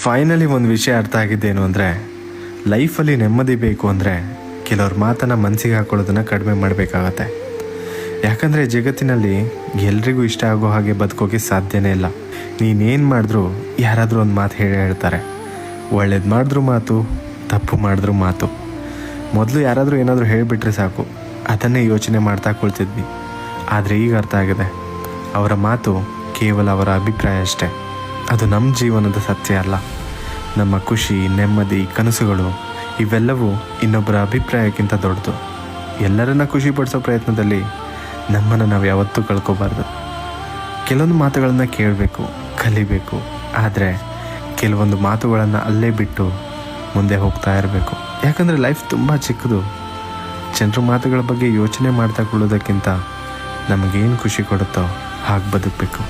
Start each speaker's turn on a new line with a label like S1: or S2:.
S1: Finally ಒಂದು ವಿಷಯ ಅರ್ಥ ಆಗಿದ್ದೇನು ಅಂದರೆ, ಲೈಫಲ್ಲಿ ನೆಮ್ಮದಿ ಬೇಕು ಅಂದರೆ ಕೆಲವ್ರ ಮಾತನ್ನು ಮನಸ್ಸಿಗೆ ಹಾಕೊಳ್ಳೋದನ್ನು ಕಡಿಮೆ ಮಾಡಬೇಕಾಗತ್ತೆ. ಯಾಕಂದರೆ ಜಗತ್ತಿನಲ್ಲಿ ಎಲ್ರಿಗೂ ಇಷ್ಟ ಆಗೋ ಹಾಗೆ ಬದುಕೋಕೆ ಸಾಧ್ಯನೇ ಇಲ್ಲ. ನೀನೇನು ಮಾಡಿದ್ರೂ ಯಾರಾದರೂ ಒಂದು ಮಾತು ಹೇಳ್ತಾರೆ. ಒಳ್ಳೇದು ಮಾಡಿದ್ರೂ ಮಾತು, ತಪ್ಪು ಮಾಡಿದ್ರೂ ಮಾತು. ಮೊದಲು ಯಾರಾದರೂ ಏನಾದರೂ ಹೇಳಿಬಿಟ್ರೆ ಸಾಕು, ಅದನ್ನೇ ಯೋಚನೆ ಮಾಡ್ತಾ ಕುಳ್ತಿದ್ವಿ. ಆದರೆ ಈಗ ಅರ್ಥ ಆಗಿದೆ, ಅವರ ಮಾತು ಕೇವಲ ಅವರ ಅಭಿಪ್ರಾಯ ಅಷ್ಟೇ. ಅದು ನಮ್ಮ ಜೀವನದ ಸತ್ಯ ಅಲ್ಲ. ನಮ್ಮ ಖುಷಿ, ನೆಮ್ಮದಿ, ಕನಸುಗಳು ಇವೆಲ್ಲವೂ ಇನ್ನೊಬ್ಬರ ಅಭಿಪ್ರಾಯಕ್ಕಿಂತ ದೊಡ್ಡದು. ಎಲ್ಲರನ್ನ ಖುಷಿಪಡಿಸೋ ಪ್ರಯತ್ನದಲ್ಲಿ ನಮ್ಮನ್ನು ನಾವು ಯಾವತ್ತೂ ಕಳ್ಕೊಬಾರ್ದು. ಕೆಲವೊಂದು ಮಾತುಗಳನ್ನು ಕೇಳಬೇಕು, ಕಲಿಬೇಕು. ಆದರೆ ಕೆಲವೊಂದು ಮಾತುಗಳನ್ನು ಅಲ್ಲೇ ಬಿಟ್ಟು ಮುಂದೆ ಹೋಗ್ತಾ ಇರಬೇಕು. ಯಾಕಂದರೆ ಲೈಫ್ ತುಂಬ ಚಿಕ್ಕದು. ಜನರ ಮಾತುಗಳ ಬಗ್ಗೆ ಯೋಚನೆ ಮಾಡ್ತಾ ಕೊಳ್ಳೋದಕ್ಕಿಂತ ನಮಗೇನು ಖುಷಿ ಕೊಡುತ್ತೋ ಹಾಗೆ ಬದುಕಬೇಕು.